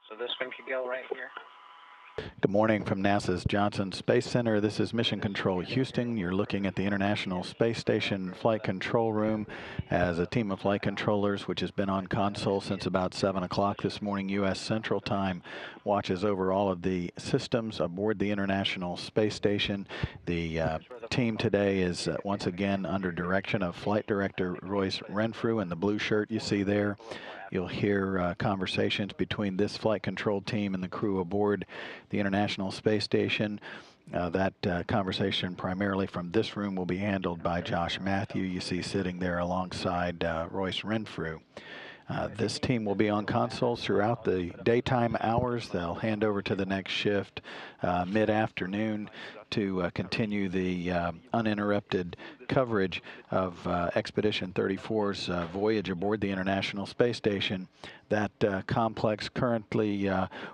So this one could go right here. Good morning from NASA's Johnson Space Center. This is Mission Control Houston. You're looking at the International Space Station Flight Control Room as a team of flight controllers, which has been on console since about 7 o'clock this morning, U.S. Central Time, watches over all of the systems aboard the International Space Station. The team today is once again under direction of Flight Director Royce Renfrew in the blue shirt you see there. You'll hear conversations between this flight control team and the crew aboard the International Space Station. That conversation primarily from this room will be handled by Josh Matthew, you see sitting there alongside Royce Renfrew. This team will be on consoles throughout the daytime hours. They'll hand over to the next shift mid-afternoon to continue the uninterrupted coverage of Expedition 34's voyage aboard the International Space Station. That complex currently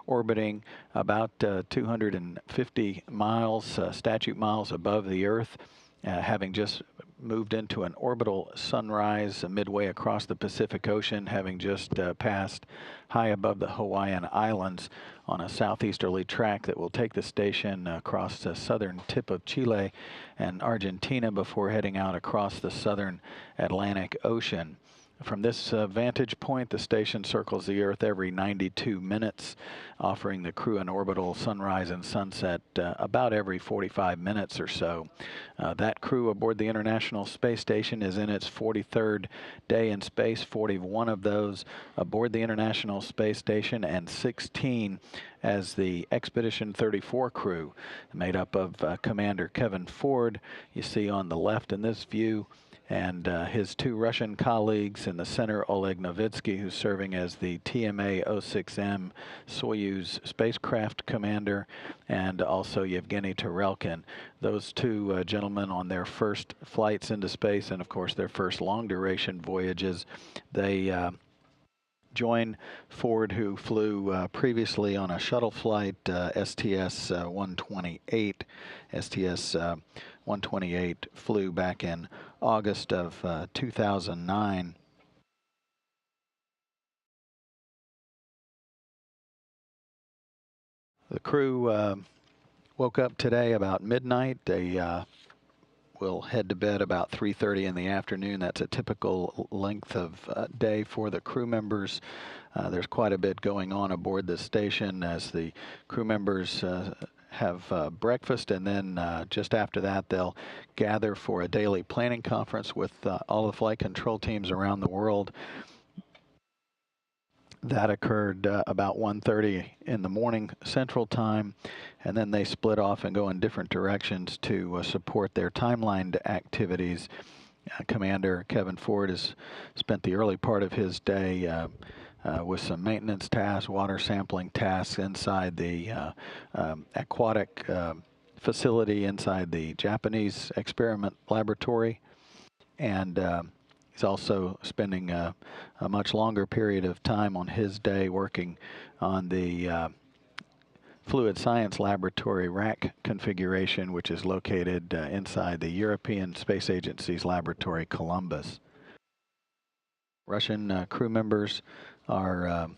orbiting about 250 miles, statute miles above the Earth, having just moved into an orbital sunrise midway across the Pacific Ocean, having just passed high above the Hawaiian Islands on a southeasterly track that will take the station across the southern tip of Chile and Argentina before heading out across the southern Atlantic Ocean. From this vantage point, the station circles the Earth every 92 minutes, offering the crew an orbital sunrise and sunset about every 45 minutes or so. That crew aboard the International Space Station is in its 43rd day in space, 41 of those aboard the International Space Station and 16 as the Expedition 34 crew, made up of Commander Kevin Ford, you see on the left in this view, and his two Russian colleagues in the center, Oleg Novitsky, who's serving as the TMA-06M Soyuz spacecraft commander, and also Yevgeny Tarelkin. Those two gentlemen on their first flights into space and, of course, their first long-duration voyages, they join Ford, who flew previously on a shuttle flight, STS-128. STS-128 flew back in August of 2009. The crew woke up today about midnight. They will head to bed about 3:30 in the afternoon. That's a typical length of day for the crew members. There's quite a bit going on aboard this station as the crew members have breakfast, and then just after that they'll gather for a daily planning conference with all the flight control teams around the world. That occurred about 1:30 in the morning Central Time, and then they split off and go in different directions to support their timelined activities. Commander Kevin Ford has spent the early part of his day with some maintenance tasks, water sampling tasks inside the aquatic facility inside the Japanese experiment laboratory, and he's also spending a much longer period of time on his day working on the Fluid Science Laboratory rack configuration, which is located inside the European Space Agency's laboratory, Columbus. Russian crew members are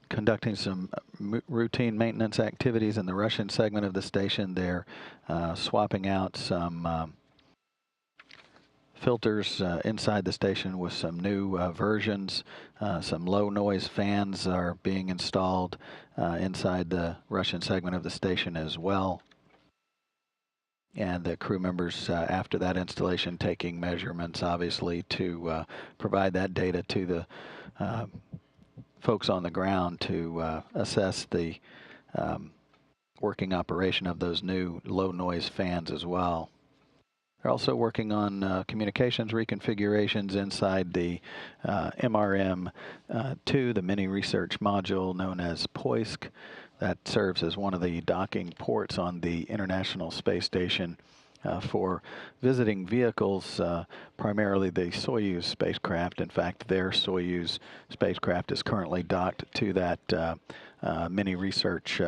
conducting some routine maintenance activities in the Russian segment of the station. They're swapping out some filters inside the station with some new versions. Some low noise fans are being installed inside the Russian segment of the station as well. And the crew members, after that installation, taking measurements, obviously, to provide that data to the folks on the ground to assess the working operation of those new low noise fans as well. They're also working on communications reconfigurations inside the MRM-2, the mini research module known as POISC. That serves as one of the docking ports on the International Space Station for visiting vehicles, primarily the Soyuz spacecraft. In fact, their Soyuz spacecraft is currently docked to that mini research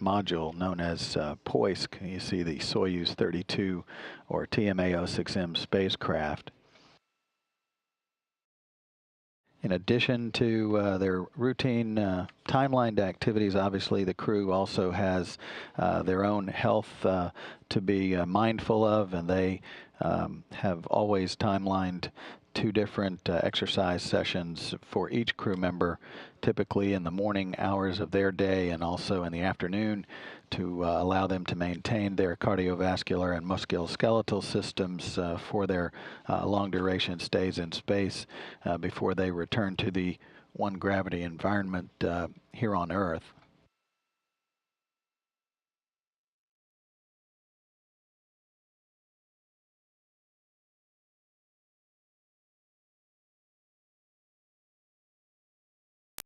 module known as POISC. You see the Soyuz 32 or TMA-06M spacecraft. In addition to their routine timelined activities, obviously the crew also has their own health to be mindful of, and they have always timelined 2 different exercise sessions for each crew member, typically in the morning hours of their day and also in the afternoon, to allow them to maintain their cardiovascular and musculoskeletal systems for their long duration stays in space before they return to the one gravity environment here on Earth.